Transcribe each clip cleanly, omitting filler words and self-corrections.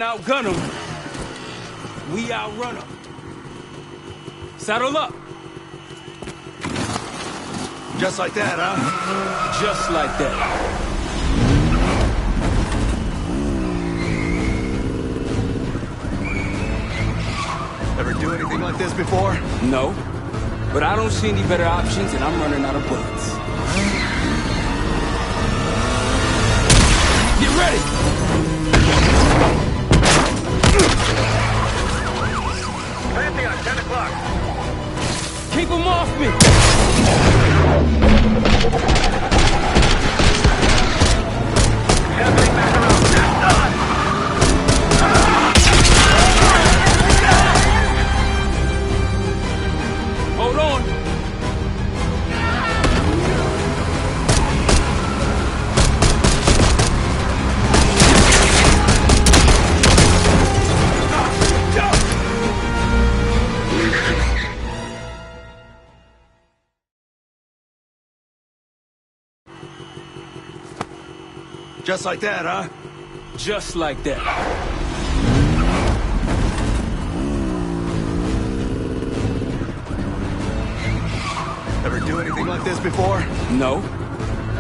Outgun them, we outrun them. Saddle up. Just like that, huh? Just like that. Ever do anything like this before? No, but I don't see any better options and I'm running out of bullets. Get ready! Pantheon, 10 o'clock. Keep them off me! Happening back around. Hold on. Just like that, huh? Just like that. Ever do anything like this before? No,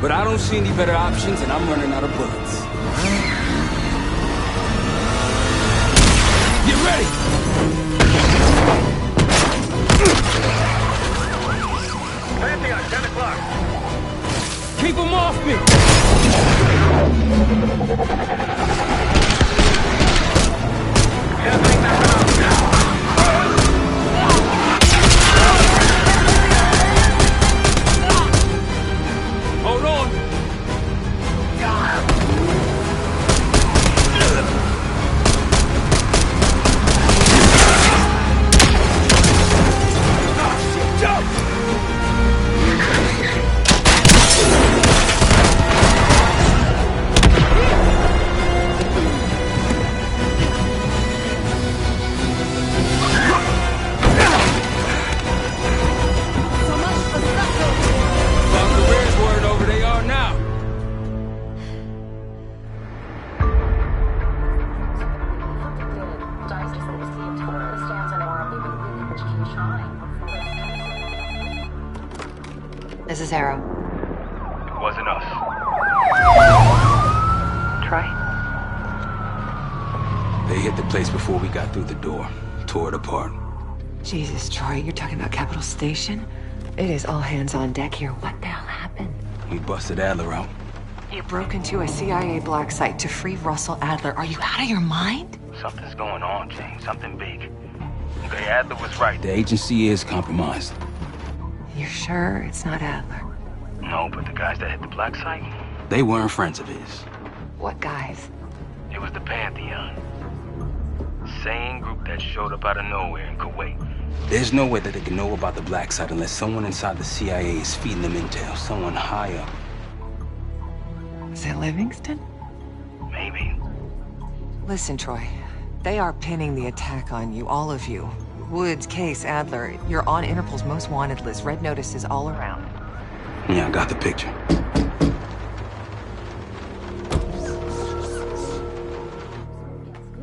but I don't see any better options and I'm running out of bullets. Get ready! Pantheon, 10 o'clock. Keep them off me! Happening back around. Hold on. This is Arrow. Wasn't us. Troy? They hit the place before we got through the door. Tore it apart. Jesus, Troy, you're talking about Capital Station? It is all hands on deck here. What the hell happened? We busted Adler out. You broke into a CIA black site to free Russell Adler. Are you out of your mind? Something's going on, James. Something big. Okay, Adler was right. The agency is compromised. You're sure it's not Adler? No, but the guys that hit the black site, They weren't friends of his. What guys? it was the Pantheon. Same group that showed up out of nowhere in Kuwait. There's no way that they can know about the black site unless someone inside the CIA is feeding them intel. Someone high up. Is it Livingston? Maybe. Listen, Troy. They are pinning the attack on you, all of you. Woods, Case, Adler. You're on Interpol's most wanted list. Red notices all around. Yeah, I got the picture.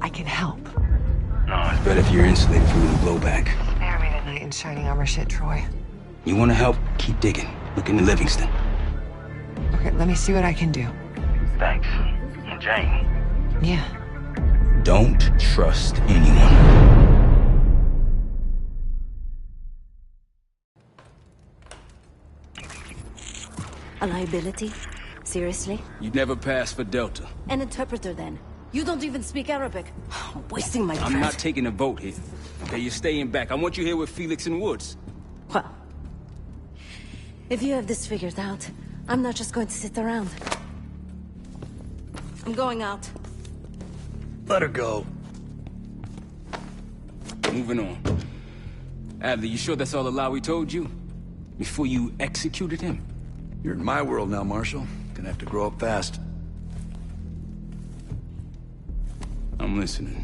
I can help. No, it's But if you're insulated from the blowback, Spare me the knight in shining armor shit, Troy. you want to help, keep digging. Look into Livingston. Okay, let me see what I can do. thanks. And Jane. Yeah. Don't trust anyone. A liability? Seriously? You'd never pass for Delta. An interpreter then? You don't even speak Arabic. Wasting my breath. I'm not taking a vote here. Okay, you're staying back. I want you here with Felix and Woods. Well, if you have this figured out, I'm not just going to sit around. I'm going out. Let her go. Moving on. Adler, you sure that's all the lie we told you? Before you executed him? You're in my world now, Marshal. Gonna have to grow up fast. I'm listening.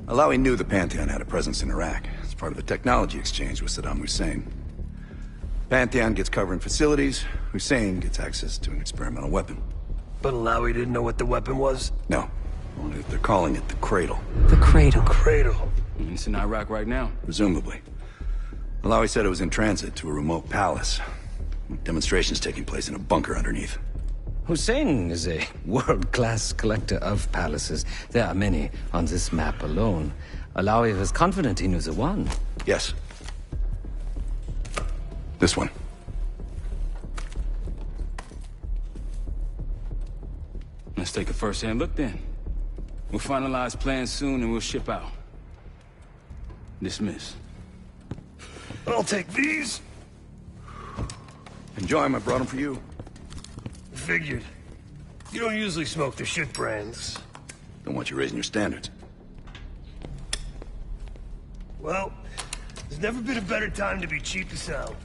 Alawi knew the Pantheon had a presence in Iraq. It's part of the technology exchange with Saddam Hussein. Pantheon gets cover in facilities. Hussein gets access to an experimental weapon. But Alawi didn't know what the weapon was? No. Only that they're calling it the Cradle. The Cradle. Cradle. It's in Iraq right now. Presumably. Malawi said it was in transit to a remote palace. Demonstrations taking place in a bunker underneath. Hussein is a world-class collector of palaces. There are many on this map alone. Alawi was confident he knew the one. Yes. This one. Let's take a first-hand look then. We'll finalize plans soon and we'll ship out. Dismiss. I'll take these. Enjoy them, I brought them for you. Figured. You don't usually smoke the shit brands. Don't want you raising your standards. Well, there's never been a better time to be cheap as hell.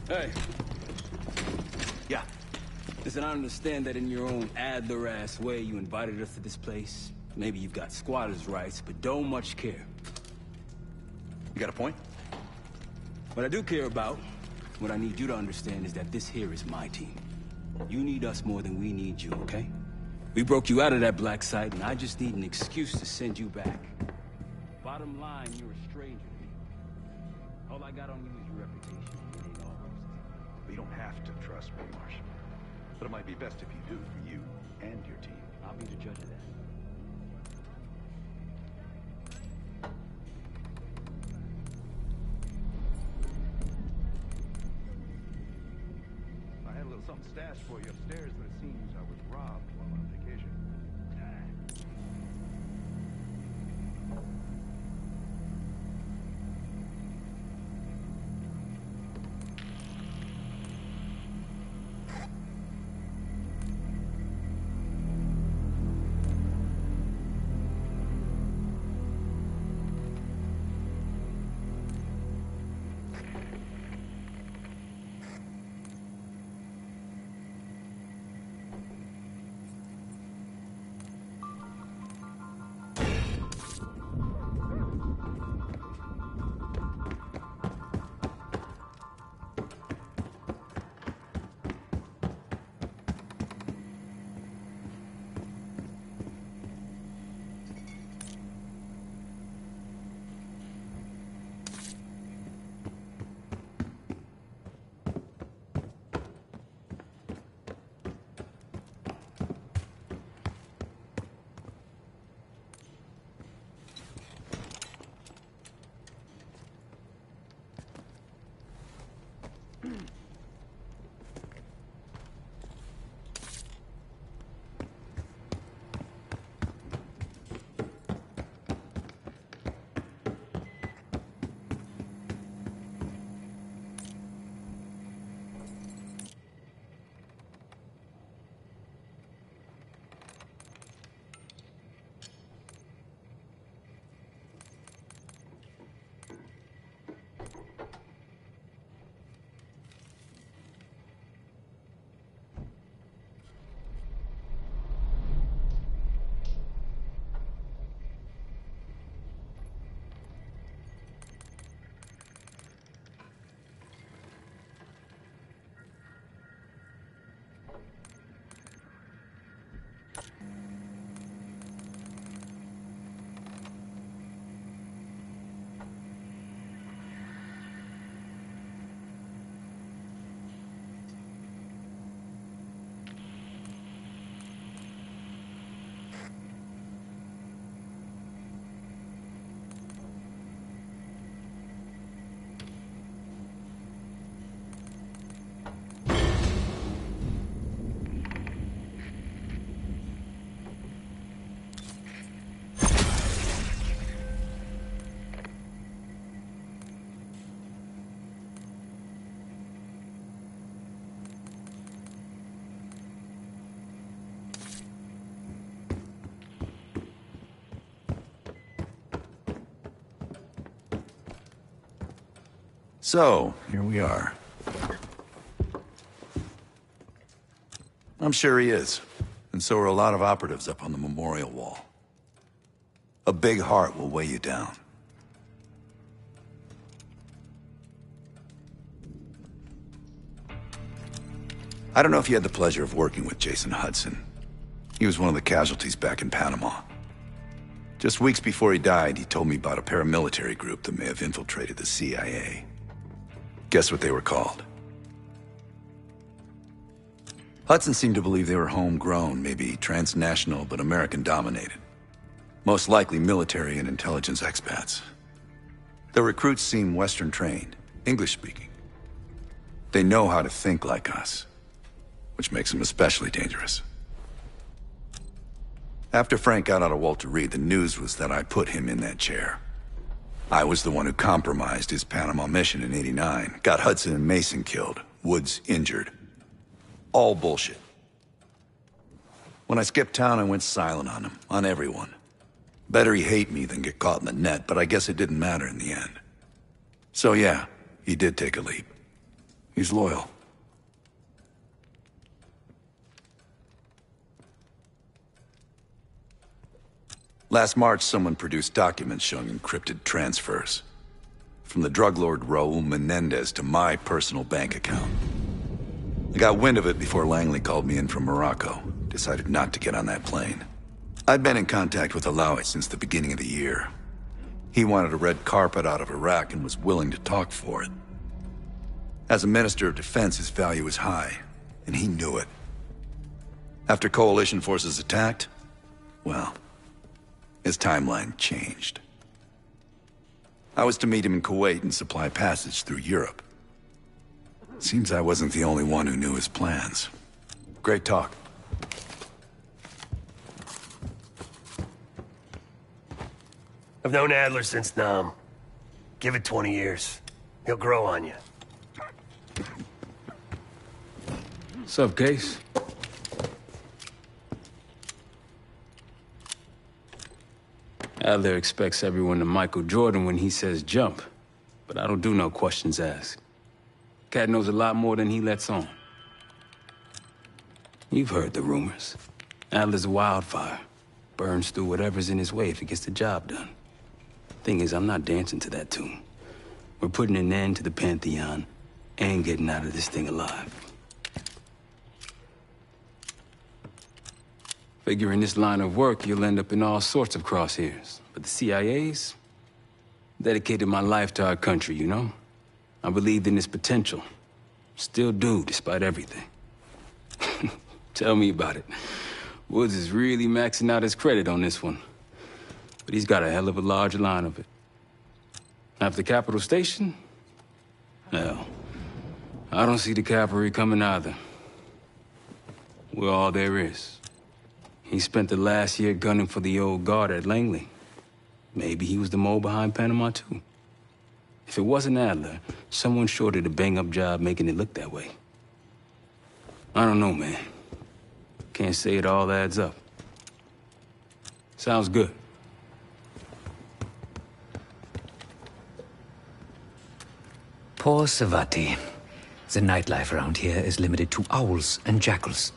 Hey. Yeah. Listen, I understand that in your own Adler-ass way you invited us to this place. Maybe you've got squatters' rights, but don't much care. You got a point? What I do care about, what I need you to understand is that this here is my team. You need us more than we need you, okay? We broke you out of that black site, and I just need an excuse to send you back. Bottom line, you're a stranger to me. All I got on you is your reputation. It ain't all roses. You don't have to trust me, Marshal. But it might be best if you do for you and your team. I'll be the judge of that. I had a little something stashed for you upstairs, but it seems I was robbed while on vacation. So, here we are. I'm sure he is. And so are a lot of operatives up on the memorial wall. A big heart will weigh you down. I don't know if you had the pleasure of working with Jason Hudson. He was one of the casualties back in Panama. Just weeks before he died, he told me about a paramilitary group that may have infiltrated the CIA. Guess what they were called? Hudson seemed to believe they were homegrown, maybe transnational, but American-dominated. Most likely military and intelligence expats. The recruits seem Western-trained, English-speaking. They know how to think like us, which makes them especially dangerous. After Frank got out of Walter Reed, the news was that I put him in that chair. I was the one who compromised his Panama mission in '89, got Hudson and Mason killed, Woods injured. All bullshit. When I skipped town, I went silent on him, on everyone. Better he hate me than get caught in the net, but I guess it didn't matter in the end. So yeah, he did take a leap. He's loyal. Last March, someone produced documents showing encrypted transfers. From the drug lord Raul Menendez to my personal bank account. I got wind of it before Langley called me in from Morocco. Decided not to get on that plane. I'd been in contact with Alawi since the beginning of the year. He wanted a red carpet out of Iraq and was willing to talk for it. As a Minister of Defense, his value is high, and he knew it. After coalition forces attacked, well, his timeline changed. I was to meet him in Kuwait and supply passage through Europe. Seems I wasn't the only one who knew his plans. Great talk. I've known Adler since Nam. Give it 20 years. He'll grow on you. What's up, Case? Adler expects everyone to Michael Jordan when he says jump, but I don't do no questions asked. Cat knows a lot more than he lets on. You've heard the rumors. Adler's a wildfire. Burns through whatever's in his way if he gets the job done. Thing is, I'm not dancing to that tune. We're putting an end to the Pantheon and getting out of this thing alive. Figure in this line of work, you'll end up in all sorts of crosshairs. But the CIA's dedicated my life to our country, you know? I believed in its potential. Still do, despite everything. Tell me about it. Woods is really maxing out his credit on this one. But he's got a hell of a large line of it. After Capital Station? Hell, I don't see the cavalry coming either. We're all there is. He spent the last year gunning for the old guard at Langley. Maybe he was the mole behind Panama, too. If it wasn't Adler, someone sure did a bang-up job making it look that way. I don't know, man. Can't say it all adds up. Sounds good. Poor Savati. The nightlife around here is limited to owls and jackals.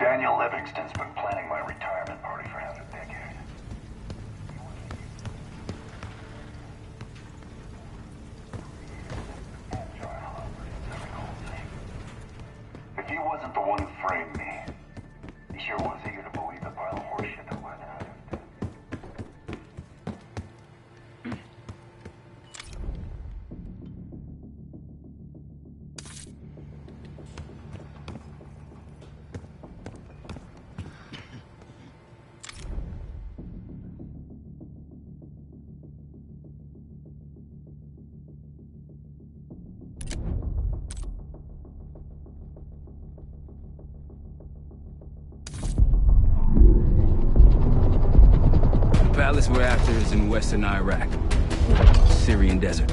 Daniel Livingston's been planning my retirement party for half a decade. If he wasn't the one who framed me, he sure was eager to believe the pile of horseshit that went out. Palace we're after is in western Iraq. Syrian desert.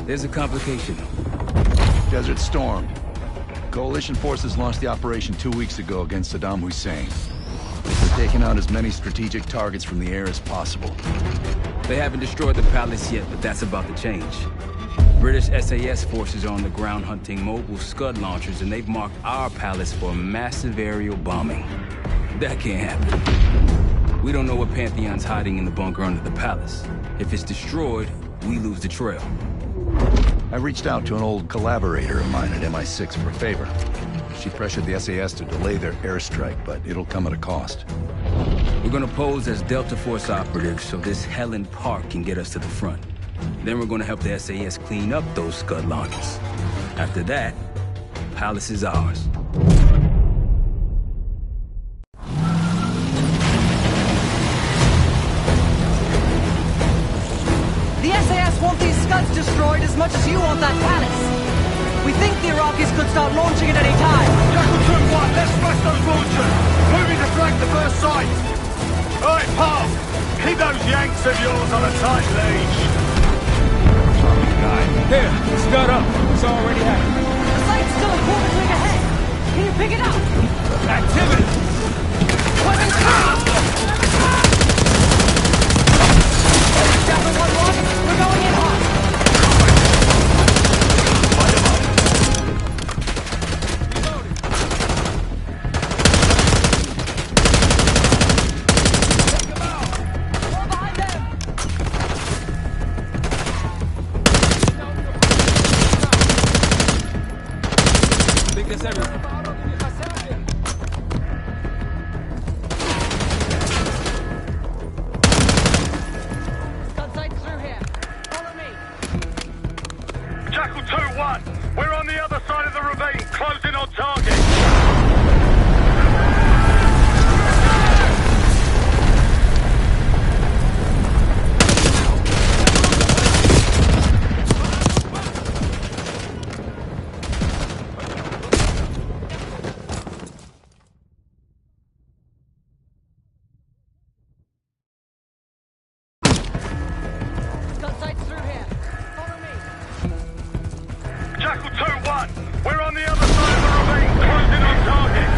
There's a complication though. Desert Storm. Coalition forces launched the operation 2 weeks ago against Saddam Hussein. They're taking out as many strategic targets from the air as possible. They haven't destroyed the palace yet, but that's about to change. British SAS forces are on the ground hunting mobile Scud launchers, and they've marked our palace for massive aerial bombing. That can't happen. We don't know what Pantheon's hiding in the bunker under the palace. If it's destroyed, we lose the trail. I reached out to an old collaborator of mine at MI6 for a favor. She pressured the SAS to delay their airstrike, but it'll come at a cost. We're gonna pose as Delta Force operatives so this Helen Park can get us to the front. Then we're gonna help the SAS clean up those Scud launchers. After that, Palace is ours. The SAS want these Scuds destroyed as much as you want that palace. We think the Iraqis could start launching at any time. Jackal 2-1, let's smash those launchers! Moving to flank the first site! Alright, pal! Keep those Yanks of yours on a tight leash! Here, Scud up. It's already happening. The site's still a quarter swing ahead. Can you pick it up? Activity! Weapons down! Jackal 1-1, we're going in hot. We're behind them. I think that's everything. Scud sight through here. Follow me. Jackal 2-1, we're on the other side of the ravine, closing on target! Scud sights through here. Follow me. Jackal 2-1, we're on the other side of the ravine, closing on target!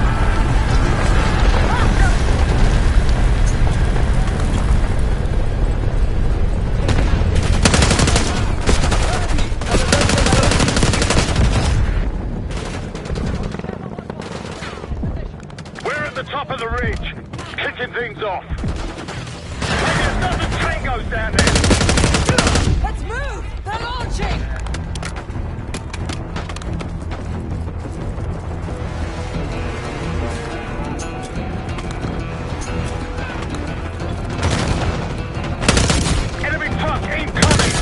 We're at the top of the ridge, kicking things off. Maybe a dozen tangos down there. Let's move! They're launching! Enemy truck incoming!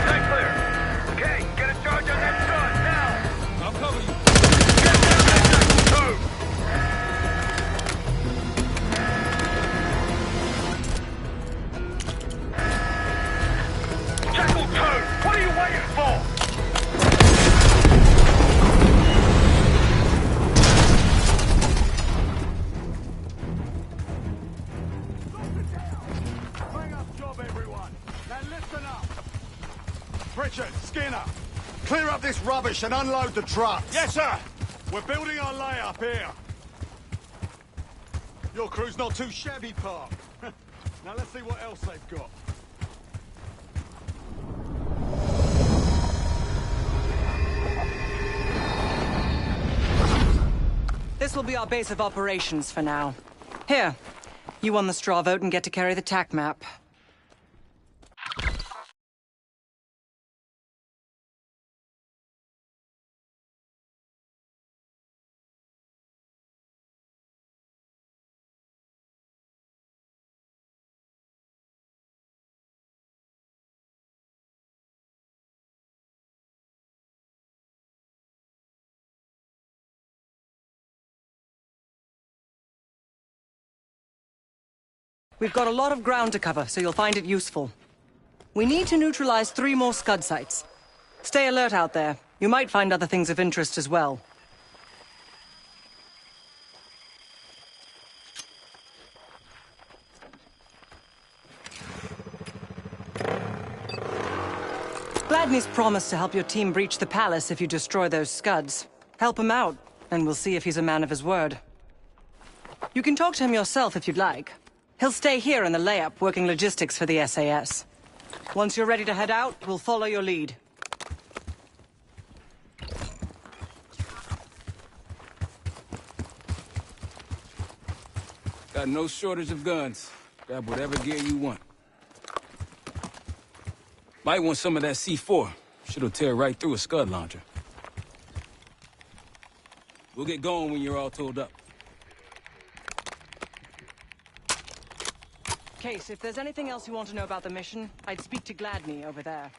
Stay clear. Okay, get a charge on that truck now! I'll cover you. Get down there, Jackal 2! Jackal 2, what are you waiting for? Bring up job, everyone. Now listen up. Richard, Skinner, clear up this rubbish and unload the trucks. Yes, sir. We're building our layup here. Your crew's not too shabby, Park. Now let's see what else they've got. This will be our base of operations for now. Here, you won the straw vote and get to carry the TAC map. We've got a lot of ground to cover, so you'll find it useful. We need to neutralize 3 more Scud sites. Stay alert out there. You might find other things of interest as well. Gladney's promised to help your team breach the palace if you destroy those Scuds. Help him out, and we'll see if he's a man of his word. You can talk to him yourself if you'd like. He'll stay here in the layup, working logistics for the SAS. Once you're ready to head out, we'll follow your lead. Got no shortage of guns. Grab whatever gear you want. Might want some of that C4. Shit'll tear right through a Scud launcher. We'll get going when you're all tooled up. Case, if there's anything else you want to know about the mission, I'd speak to Gladney over there.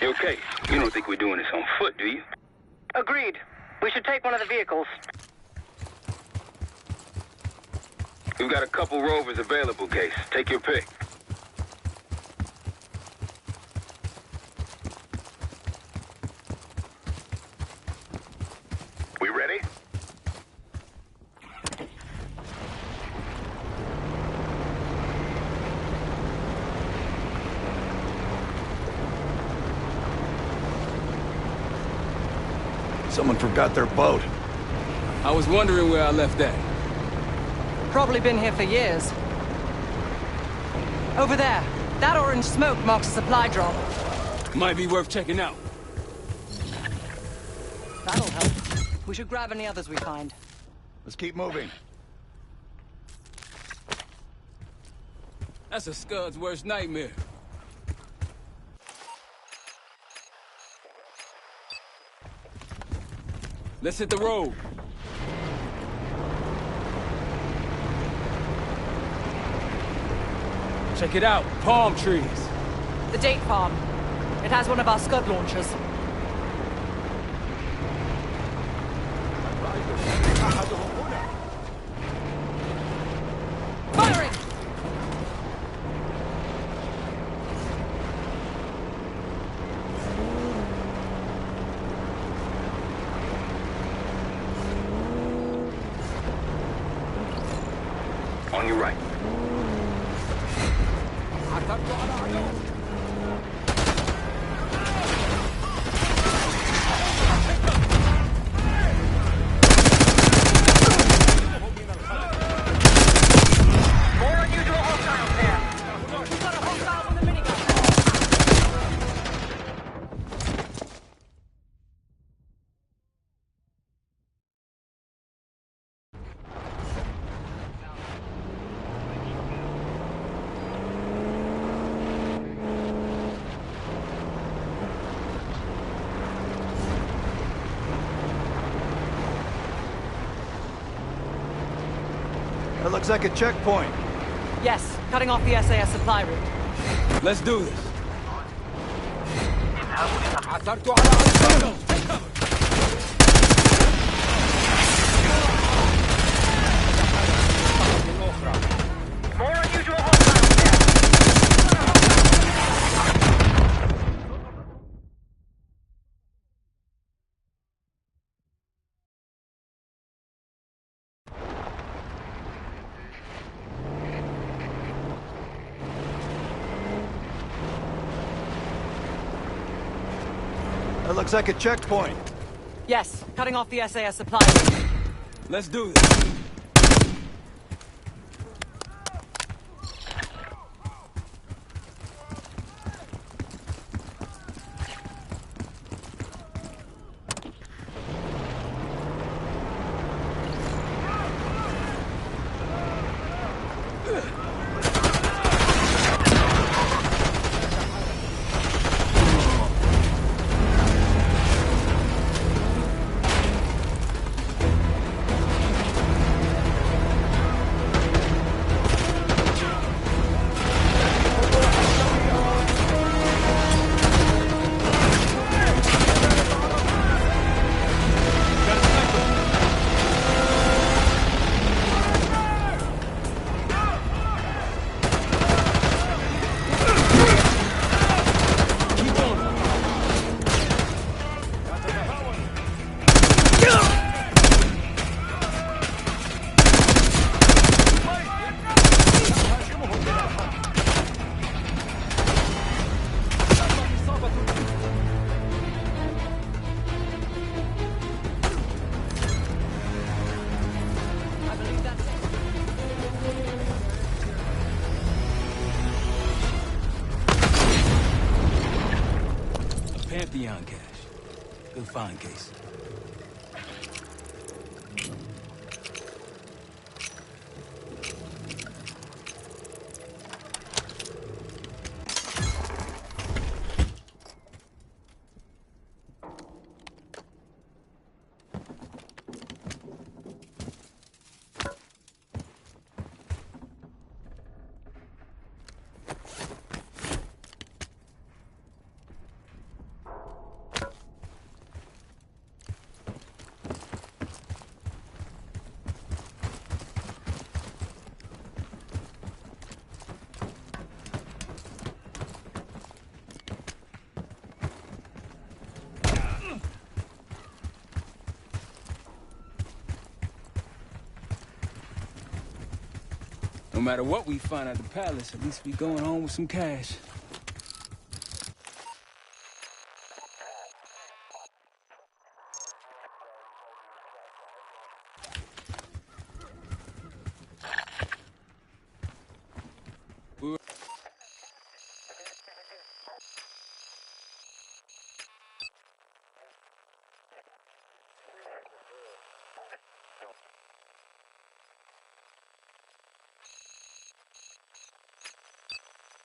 You okay? You don't think we're doing this on foot, do you? Agreed. We should take one of the vehicles. We've got a couple rovers available, Case. Take your pick. We ready? Someone forgot their boat. I was wondering where I left that. Probably been here for years. Over there. That orange smoke marks a supply drop. Might be worth checking out. That'll help. We should grab any others we find. Let's keep moving. That's a Scud's worst nightmare. Let's hit the road. Check it out, palm trees. The date farm. It has one of our Scud launchers. Firing! On your right. looks like a checkpoint. Yes, cutting off the SAS supply route. Let's do this. More unusual hostiles there. That looks like a checkpoint. Yes, cutting off the SAS supply route. Let's do this. Pantheon cache. Good find, Case. No matter what we find at the palace, at least we going home with some cash.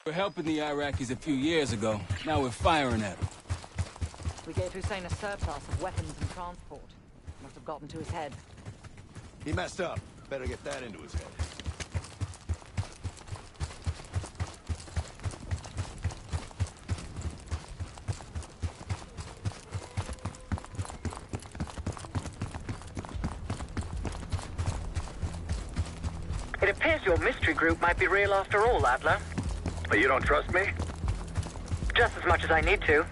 We were helping the Iraqis a few years ago. Now we're firing at them. We gave Hussein a surplus of weapons and transport. Must have gotten to his head. He messed up. Better get that into his head. It appears your mystery group might be real after all, Adler. But you don't trust me? Just as much as I need to.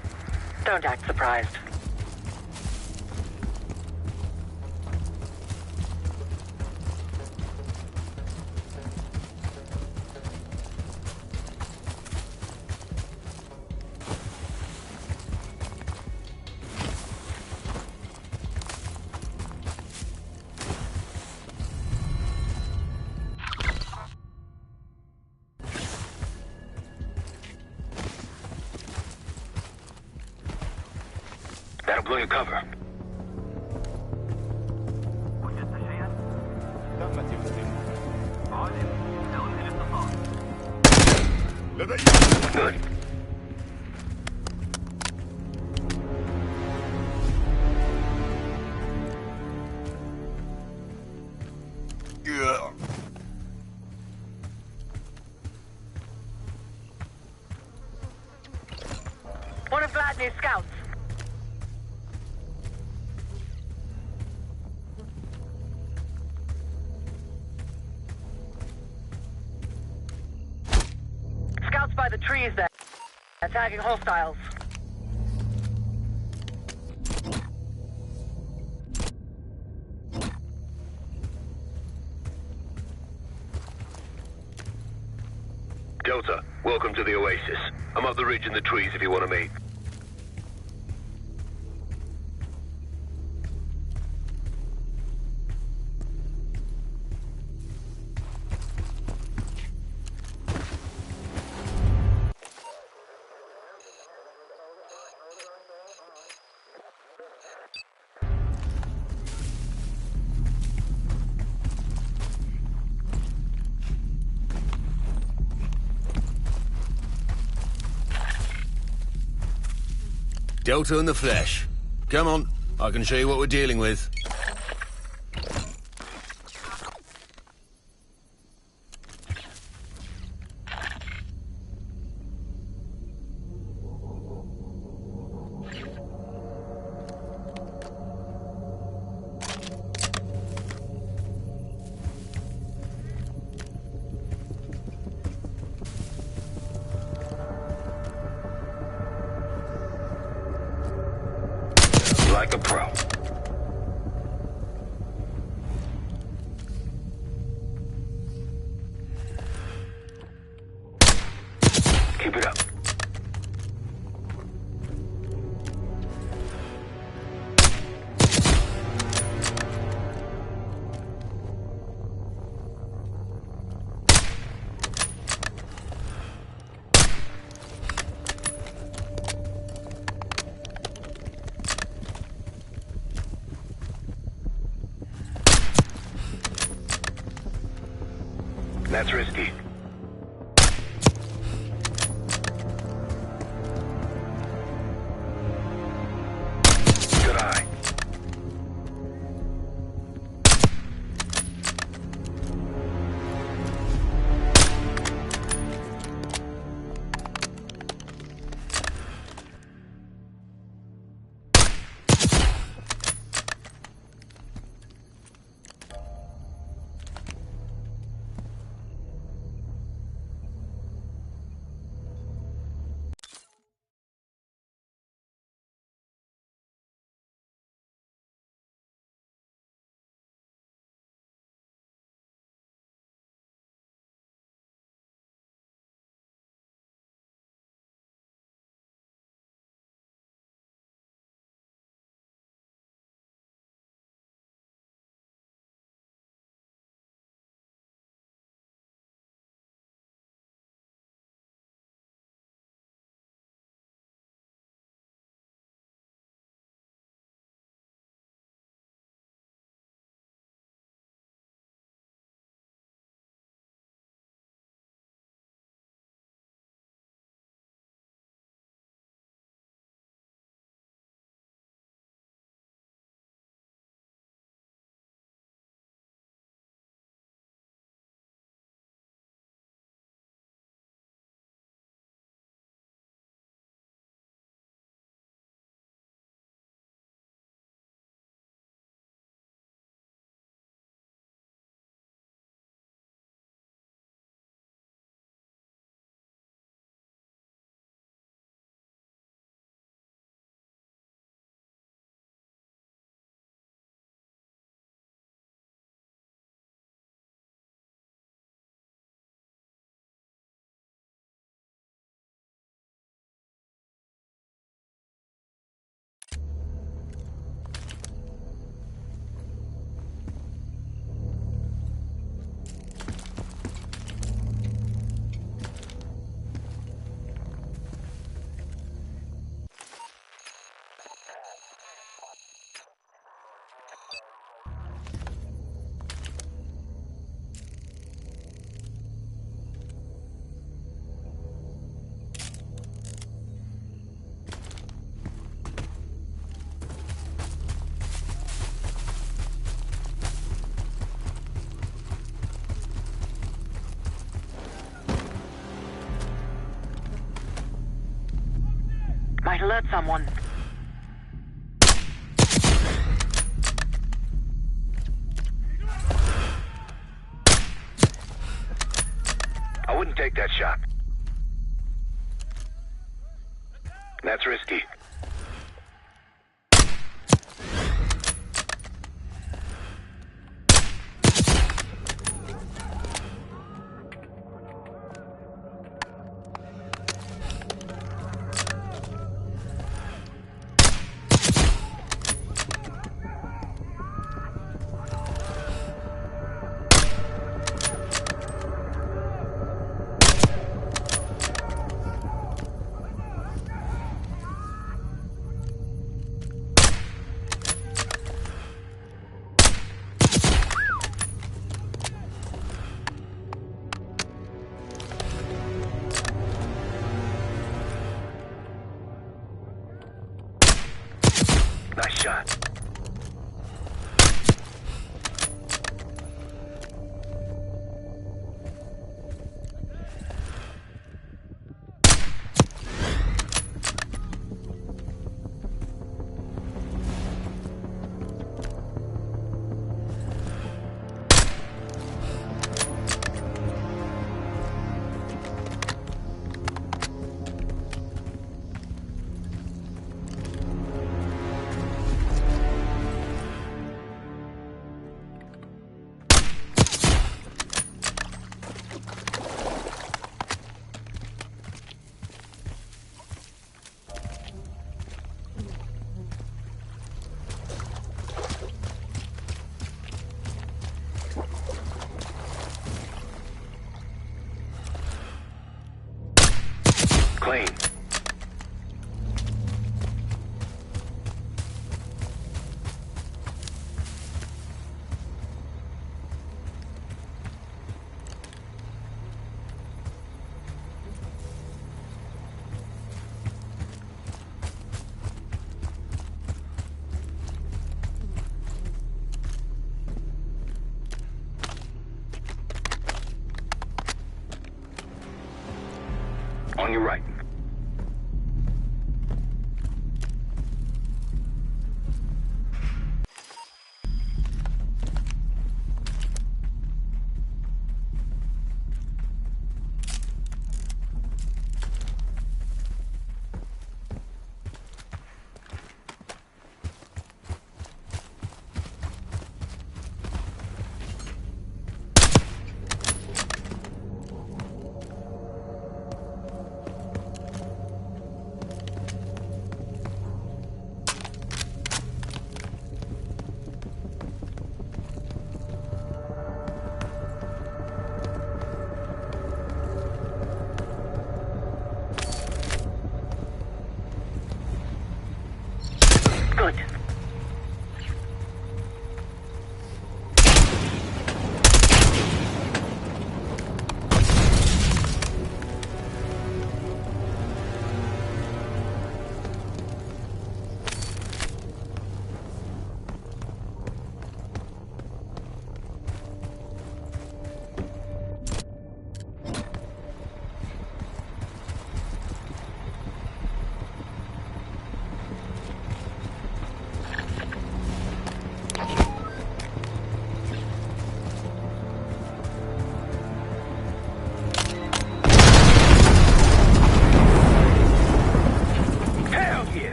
Don't act surprised. That'll blow your cover. Good. with Vladimir scouts. Scouts by the trees there. Attacking hostiles. Delta, welcome to the Oasis. I'm up the ridge in the trees if you want to meet. Delta and the Flesh. Come on, I can show you what we're dealing with. Like a pro. Keep it up. That's risky. Good eye. might alert someone. I wouldn't take that shot. That's risky. Nice shot. Clean. On your right.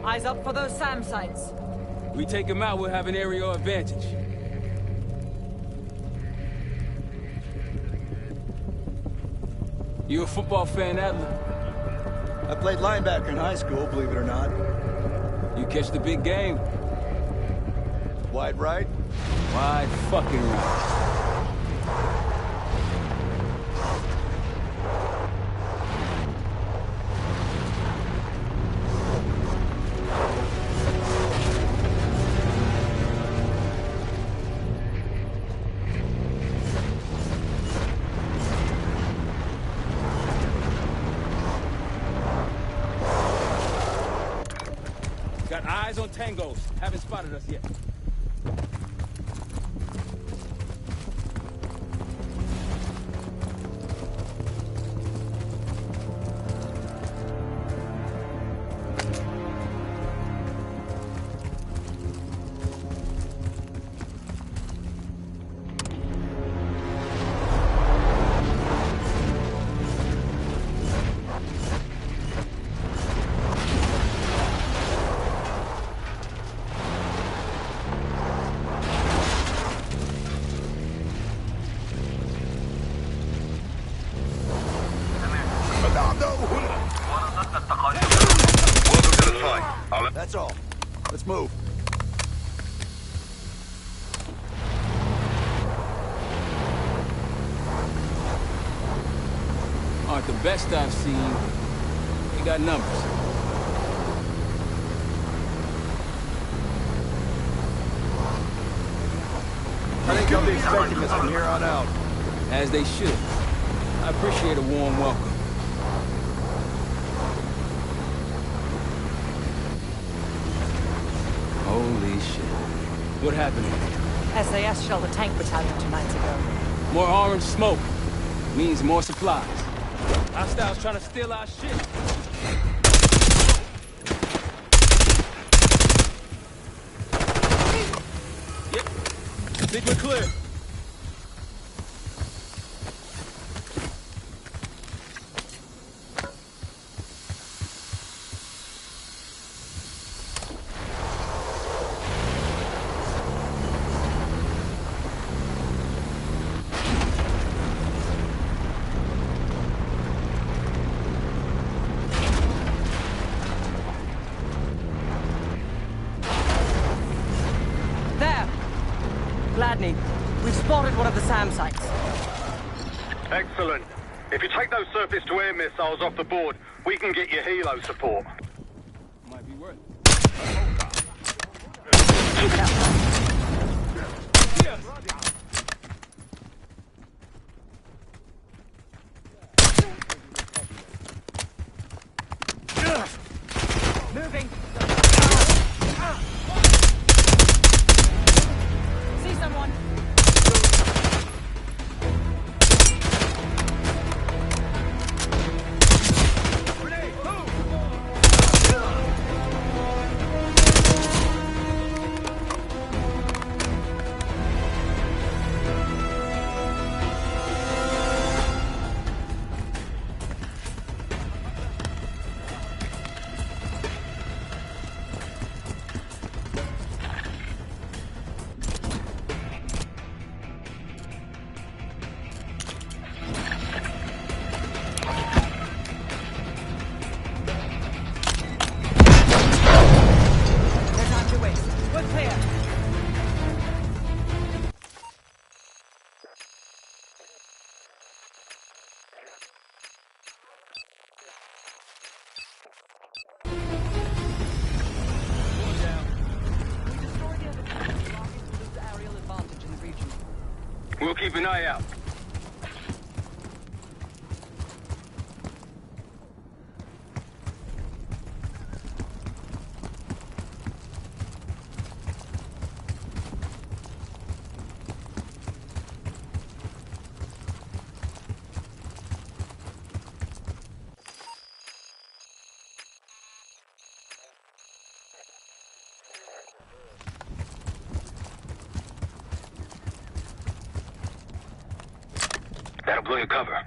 Eyes up for those SAM sites. We take him out, we'll have an aerial advantage. You a football fan, Adler? I played linebacker in high school, believe it or not. You catch the big game? Wide right? Wide fucking right. Got eyes on tangos. Haven't spotted us yet. That's all. Let's move. Aren't the best I've seen. They got numbers. I think they'll be expecting us from here on out. As they should. I appreciate a warm welcome. Holy shit. What happened? SAS shelled a tank battalion 2 nights ago. More orange smoke. Means more supplies. Hostiles trying to steal our shit. Yep. Think we're clear. Gladney, we've spotted one of the SAM sites. Excellent. If you take those surface-to-air missiles off the board, we can get you helo support. Might be worth it. Keep it up. Moving. See someone. We'll keep an eye out. That'll blow your cover.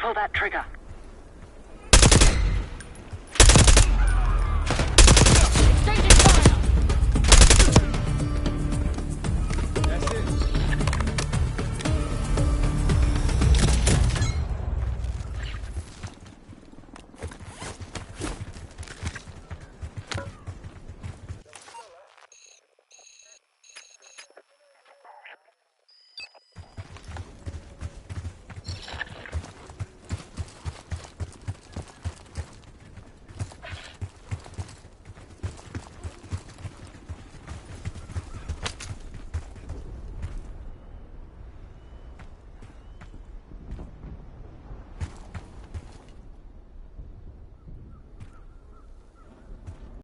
pull that trigger.